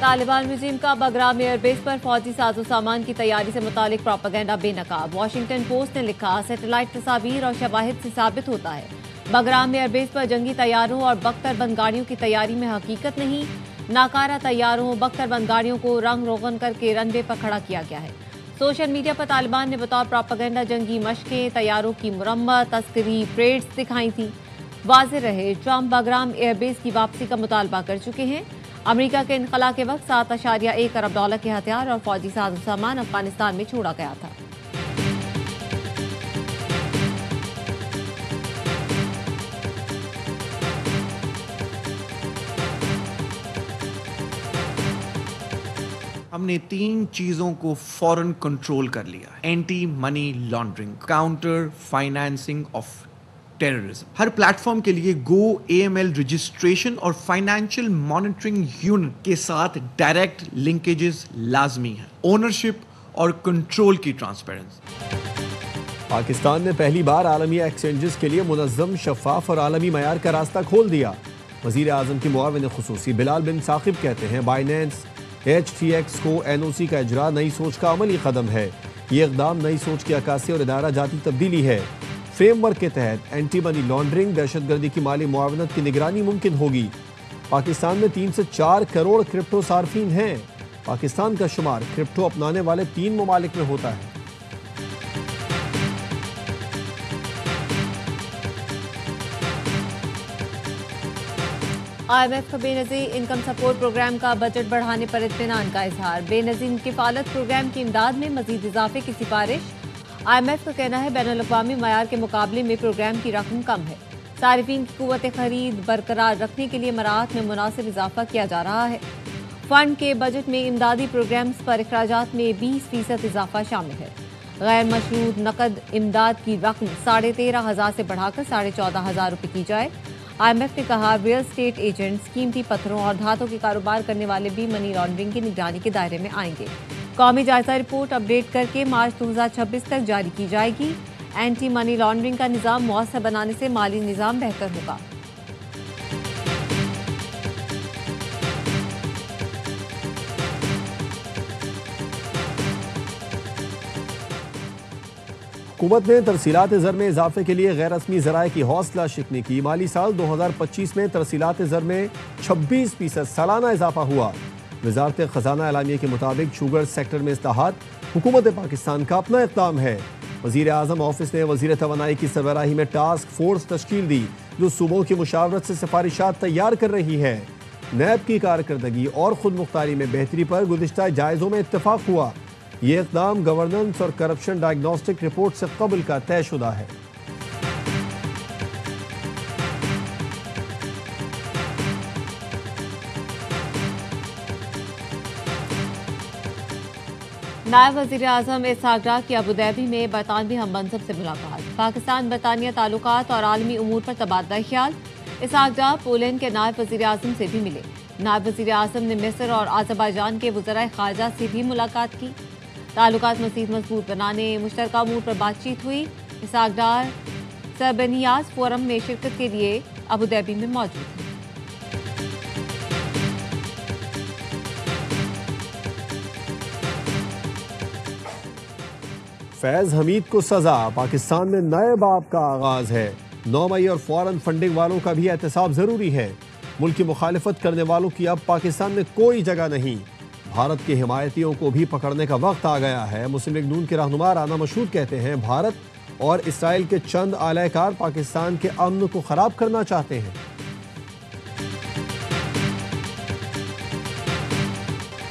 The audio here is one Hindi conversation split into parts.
तालिबान रजीम का बगराम एयरबेस पर फौजी साजो सामान की तैयारी से मुतालिक प्रोपेगेंडा बेनकाब। वॉशिंगटन पोस्ट ने लिखा, सैटेलाइट तस्वीर और शवाहिद से साबित होता है बगराम एयरबेस पर जंगी तैयारों और बख्तरबंद गाड़ियों की तैयारी में हकीकत नहीं। नाकारा तैयारों बख्तरबंद गाड़ियों को रंग रोगन करके रनवे पर खड़ा किया गया है। सोशल मीडिया पर तालिबान ने बतौर प्रोपेगेंडा जंगी मशकें, तैयारों की मुरम्मत, तस्करी, परेड्स दिखाई थी। वाज़ेह रहे, ट्रंप बगराम एयरबेस की वापसी का मुतालबा कर चुके हैं। अमेरिका के इनखला के वक्त $7.1 अरब के हथियार और फौजी साजो सामान अफगानिस्तान में छोड़ा गया था। हमने 3 चीजों को फौरन कंट्रोल कर लिया। Anti money laundering, counter financing of terrorism. Her platform के लिए गो AML रजिस्ट्रेशन और फाइनेंशियल मॉनिटरिंग यूनिट के साथ डायरेक्ट लिंकेजेस लाजमी है। ओनरशिप और कंट्रोल की ट्रांसपेरेंसी। पाकिस्तान ने पहली बार आलमी एक्सचेंजेस के लिए मुनज़्ज़म, शफाफ और आलमी मयार का रास्ता खोल दिया। वज़ीर आज़म की मुआविन खुसूसी बिलाल बिन साकिब कहते हैं, बाइनेंस HTX को NOC का इजरा नई सोच का अमली कदम है। ये इक़दाम नई सोच की अक्कासी और इदारा जाती तब्दीली है। फ्रेमवर्क के तहत एंटी मनी लॉन्ड्रिंग, दहशतगर्दी की माली मुआवनत की निगरानी मुमकिन होगी। पाकिस्तान में 3 से 4 करोड़ क्रिप्टो सार्फिन हैं। पाकिस्तान का शुमार क्रिप्टो अपनाने वाले 3 ममालिक में होता है। IMF का बेनज़ीर इनकम सपोर्ट प्रोग्राम का बजट बढ़ाने पर इत्मीनान का इजहार। बेनज़ीर किफ़ालत प्रोग्राम की इमदाद में मजीद इजाफे की सिफारिश। IMF का कहना है, बैनुल-अक़वामी मयार के मुकाबले में प्रोग्राम की रकम कम है। सारिफीन की कुव्वत खरीद बरकरार रखने के लिए मराहत में मुनासिब इजाफा किया जा रहा है। फंड के बजट में इमदादी प्रोग्राम्स पर अखराजात में 20% इजाफा शामिल है। गैर मशरूत नकद इमदाद की रकम 13,500 से बढ़ाकर 14,500 रुपये की जाए। IMF ने कहा, रियल स्टेट एजेंट्स, कीमती पत्थरों और धातों के कारोबार करने वाले भी मनी लॉन्ड्रिंग की निगरानी के दायरे में आएंगे। कौमी जायजा रिपोर्ट अपडेट करके मार्च 2026 तक जारी की जाएगी। एंटी मनी लॉन्ड्रिंग का निज़ाम मौसर बनाने से माली निज़ाम बेहतर होगा। हुकूमत ने तरसीलात ज़र में इजाफे के लिए गैर रस्मी ज़राए की हौसला शिकनी की। माली साल 2025 में तरसीलात ज़र में 26% सालाना इजाफा हुआ। वज़ारत ख़ज़ाना एलामिया के मुताबिक शुगर सेक्टर में इस्लाहात हुकूमत पाकिस्तान का अपना इक़दाम है। वज़ीर आज़म ऑफिस ने वज़ीर तवानाई की सरबराही में टास्क फोर्स तश्कील दी, जो सूबों की मुशावरत से सिफारिशात तैयार कर रही है। नैब की कारकर्दगी और खुद मुख्तारी में बेहतरी पर गुज़िश्ता जायज़ों में इत्तफाक हुआ। ये इक़दाम गवर्नेंस और करप्शन डायग्नोस्टिक रिपोर्ट से कबल का तयशुदा है। नायब वज़ीर आज़म इसहाक डार की अबूधाबी में बरतानवी हममंसब से मुलाकात। पाकिस्तान बरतानिया ताल्लुकात और आलमी उमूर पर तबादला ख्याल। इसहाक डार पोलैंड के नायब वज़ीर आज़म से भी मिले। नायब वज़ीर आज़म ने मिस्र और अज़रबैजान के वज़राए ख़ारजा से भी मुलाकात की। ताल्लुकात मज़ीद मजबूत बनाने मुश्तरका उमूर पर बातचीत हुई। इसहाक डार सरबनियाज फोरम में शिरकत के लिए अबूधाबी में मौजूद हैं। फैज़ हमीद को सजा, पाकिस्तान में नए बाब का आगाज है। 9 मई और फौरन फंडिंग वालों का भी एहतसाब जरूरी है। मुल्क की मुखालिफत करने वालों की अब पाकिस्तान में कोई जगह नहीं। भारत के हिमायतियों को भी पकड़ने का वक्त आ गया है। मुस्लिम लीग नून के रहनुमा राना मशहूद कहते हैं, भारत और इसराइल के चंद आलाकार पाकिस्तान के अमन को खराब करना चाहते हैं।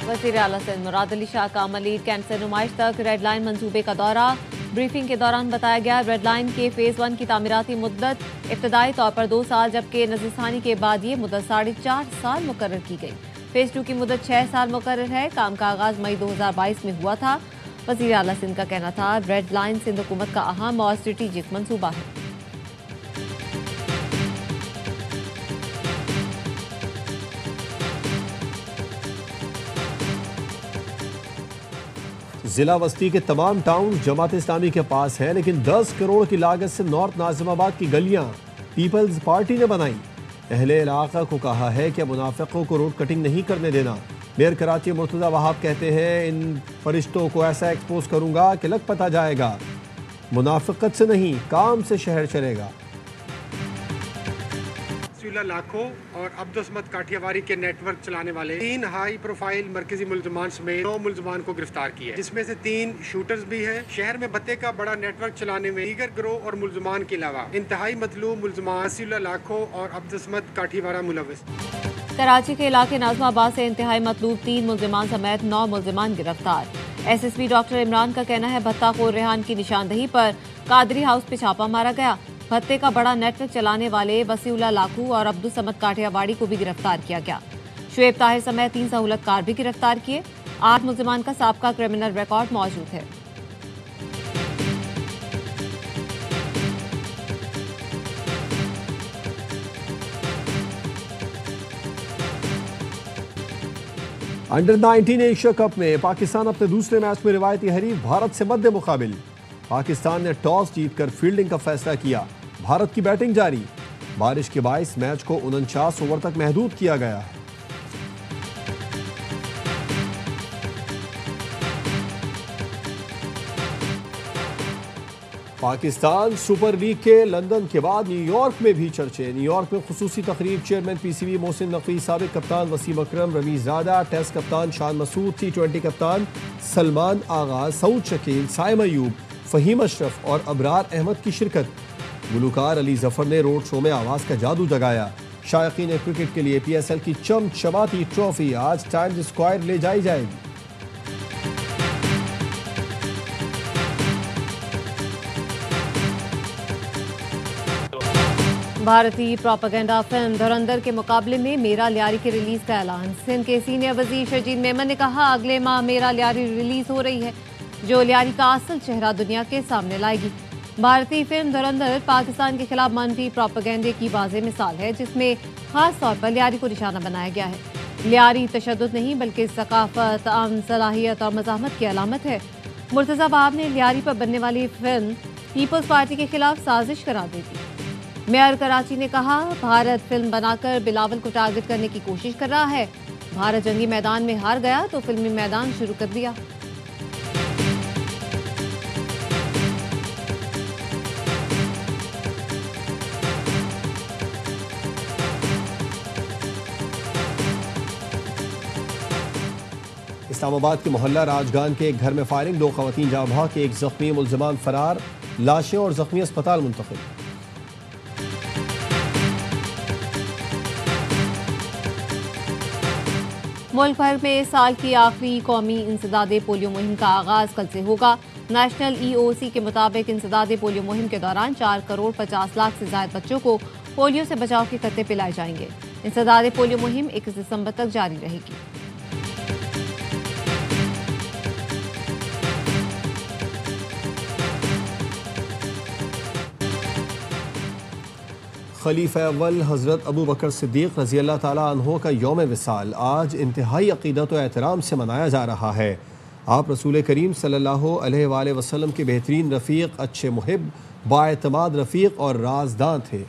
वज़ीर आला सिंध मुराद अली शाह का अमली कैंप से नुमाइश तक रेड लाइन मंसूबे का दौरा। ब्रीफिंग के दौरान बताया गया, रेड लाइन के फेज़ 1 की तामीराती मुद्दत इब्तदाई तौर पर 2 साल, जबकि नज़रसानी के बाद ये मुद्दत 4.5 साल मुकर्रर की गई। फेज़ 2 की मुद्दत 6 साल मुकर्रर है। काम का आगाज़ मई 2022 में हुआ था। वज़ीर आला सिंध का कहना था, रेड लाइन सिंध हुकूमत का अहम और स्ट्रेटेजिक मंसूबा है। जिला वस्ती के तमाम टाउन जमात इस्लामी के पास है, लेकिन 10 करोड़ की लागत से नॉर्थ नाजिमाबाद की गलियां पीपल्स पार्टी ने बनाई। अहले इलाका को कहा है कि मुनाफिकों को रोड कटिंग नहीं करने देना। मेयर कराची मुर्तज़ा वहाब कहते हैं, इन फरिश्तों को ऐसा एक्सपोज करूंगा कि लग पता जाएगा, मुनाफिकत से नहीं काम से शहर चलेगा। लाखों और अब्दुस्मत काठियावाड़ी के नेटवर्क चलाने वाले 3 हाई प्रोफाइल मरकजी मुल्जमान समेत 9 मुल्जमान को गिरफ्तार किया है, जिसमें से 3 शूटर्स भी हैं। शहर में भत्ते का बड़ा नेटवर्क चलाने में दीगर गिरोह और मुल्जमान के अलावा इंतहाई मतलूब मुल्जमान लाखों और अब्दुस्मत काठियावाड़ा मुलविस। कराची के इलाके नाज़माबाद से इंतहाई मतलूब 3 मुल्जमान समेत 9 मुल्जमान गिरफ्तार। SSP डॉक्टर इमरान का कहना है, भत्ताखोर रेहान की निशानदही पर कादरी हाउस पे छापा मारा गया। भत्ते का बड़ा नेटवर्क चलाने वाले वसीउल्लाह लाखू और अब्दुल समद काठियावाड़ी को भी गिरफ्तार किया गया। शुएब ताहिर समेत 3 सहूलतकार भी गिरफ्तार किए। 8 मुल्जमान का साबका क्रिमिनल रिकॉर्ड मौजूद है। अंडर 19 एशिया कप में पाकिस्तान अपने दूसरे मैच में रिवायती हरीफ भारत से मद्दे मुकाबिल। पाकिस्तान ने टॉस जीतकर फील्डिंग का फैसला किया। भारत की बैटिंग जारी। बारिश के बायस मैच को 49 ओवर तक महदूद किया गया है। पाकिस्तान सुपर लीग के लंदन के बाद न्यूयॉर्क में भी चर्चे। न्यूयॉर्क में खुसूसी तकरीब चेयरमैन PCB मोहसिन नकवी, साबिक कप्तान वसीम अकरम, रमीज ज़ादा, टेस्ट कप्तान शान मसूद, T20 कप्तान सलमान आगा, सऊद शकील, साइम अयूब, फ़हीम अशरफ और अबरार अहमद की शिरकत। गुलकार अली जफर ने रोड शो में आवाज़ का जादू जगाया। शायकीन क्रिकेट के लिए PSL की चमचमाती ट्रॉफी आज टाइम्स स्क्वायर ले जाई जाएगी। भारतीय प्रोपेगेंडा फिल्म धुरंधर के मुकाबले में मेरा लियारी की रिलीज का ऐलान। सिंध के सीनियर वजीर शजीद मेमन ने कहा, अगले माह मेरा लियारी रिलीज हो रही है, जो लियारी का असल चेहरा दुनिया के सामने लाएगी। भारतीय फिल्म धुरंधर पाकिस्तान के खिलाफ मनफी प्रोपेगेंडे की वाज़ेह मिसाल है, जिसमें खास तौर पर लियारी को निशाना बनाया गया है। लियारी तशद्दुद नहीं बल्कि सकाफत, अमन, सलाहियत और मज़ाहमत की अलामत है। मुर्तज़ा वहाब ने लियारी पर बनने वाली फिल्म पीपल्स पार्टी के खिलाफ साजिश करार दी थी। मेयर कराची ने कहा, भारत फिल्म बनाकर बिलावल को टारगेट करने की कोशिश कर रहा है। भारत जंगी मैदान में हार गया तो फिल्मी मैदान शुरू कर दिया। इस्लामाबाद के मोहल्ला राजगान के एक घर में फायरिंग, 2 खवातीन जाँ बहक, 1 जख्मी, मुल्जमान फरार, लाशें और जख्मी अस्पताल मुंतकिल। मुल्क भर में साल की आखिरी कौमी इंसदादे पोलियो मुहिम का आगाज कल से होगा। नेशनल EOC के मुताबिक इंसदादे पोलियो मुहिम के दौरान 4 करोड़ 50 लाख से ज्यादा बच्चों को पोलियो से बचाव के खत्ते पिलाए जाएंगे। इंसदादे पोलियो मुहिम 21 दिसंबर तक जारी रहेगी। खलीफा अव्वल हज़रत अबू बकर सिद्दीक़ रज़ी अल्लाह ताला अन्हो का यौम विसाल आज इंतहाई अक़ीदत व एहतराम से मनाया जा रहा है। आप रसूल करीम सल्लल्लाहु अलैहि वसल्लम के बेहतरीन रफ़ीक, अच्छे मुहिब, बाएतमाद रफ़ीक और राजदां थे।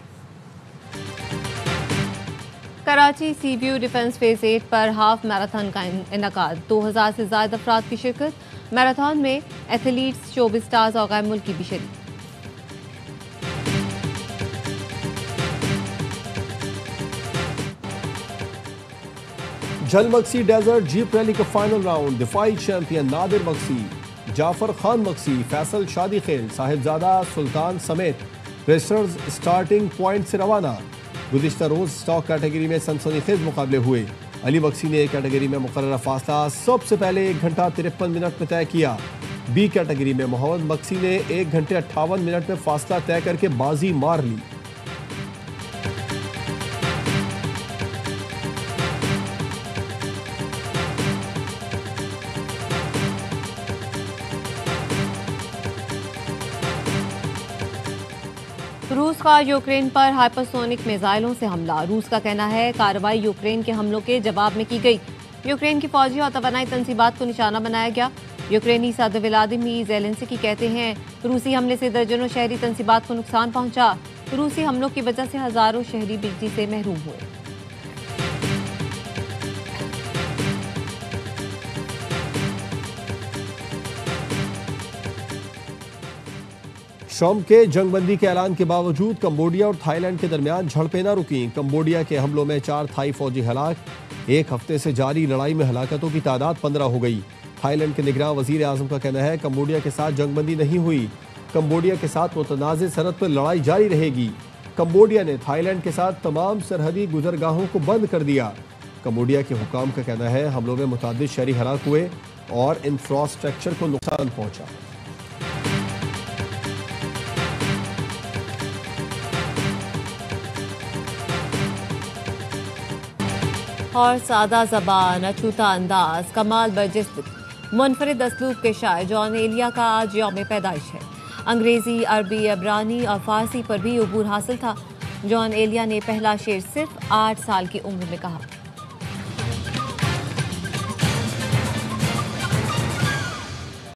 कराची CBU डिफेंस फेज 8 पर हाफ मैराथन का इनकाद, 2000 से ज़ायद अफराद की शिरकत। मैराथन में एथलीट्स, शोबिज़ स्टार्स और गैर मुल्की भी शरीक। Jhal Magsi desert jeep rally का फाइनल राउंड, दिफाई चैंपियन नादिर मक्सी, जाफर खान मक्सी, फैसल शादी खेल, साहिबजादा सुल्तान समेत रेसर्स स्टार्टिंग पॉइंट से रवाना। गुज़िश्ता रोज स्टॉक कैटेगरी में सनसनीखेज मुकाबले हुए। अली मक्सी ने कैटेगरी में मुकर्ररा फासला सबसे पहले 1 घंटा 53 मिनट में तय किया। B कैटेगरी में मोहम्मद मक्सी ने 1 घंटे 58 मिनट में फासला तय करके बाजी मार ली। रूस का यूक्रेन पर हाइपरसोनिक मिसाइलों से हमला। रूस का कहना है, कार्रवाई यूक्रेन के हमलों के जवाब में की गई। यूक्रेन की फौजी और तवानाई तंसीबात को निशाना बनाया गया। यूक्रेनी सदर व्लादिमीर ज़ेलेंस्की कहते हैं, रूसी हमले से दर्जनों शहरी तंसीबात को नुकसान पहुंचा। रूसी हमलों की वजह से हजारों शहरी बिजली से महरूम हुए। शॉम के जंगबंदी के ऐलान के बावजूद कंबोडिया और थाईलैंड के दरमियान झड़पें न रुकी। कंबोडिया के हमलों में 4 थाई फौजी हलाक। एक हफ्ते से जारी लड़ाई में हलाकतों की तादाद 15 हो गई। थाईलैंड के निगरान वजीर आजम का कहना है कंबोडिया के साथ जंगबंदी नहीं हुई। कंबोडिया के साथ मुतनाज़ सरहद पर लड़ाई जारी रहेगी। कंबोडिया ने थाईलैंड के साथ तमाम सरहदी गुजरगाहों को बंद कर दिया। कंबोडिया के हुकाम का कहना है हमलों में मुतअद्दिद शहरी हलाक हुए और इंफ्रास्ट्रक्चर को नुकसान पहुंचा। और सादा ज़बान, अछूता अंदाज, कमाल बर्जिस्त, मुनफरिद असलूब के शायर जॉन एलिया का आज यौम पैदाइश है। अंग्रेज़ी, अरबी, अबरानी और फ़ारसी पर भी अबूर हासिल था। जॉन एलिया ने पहला शेर सिर्फ 8 साल की उम्र में कहा।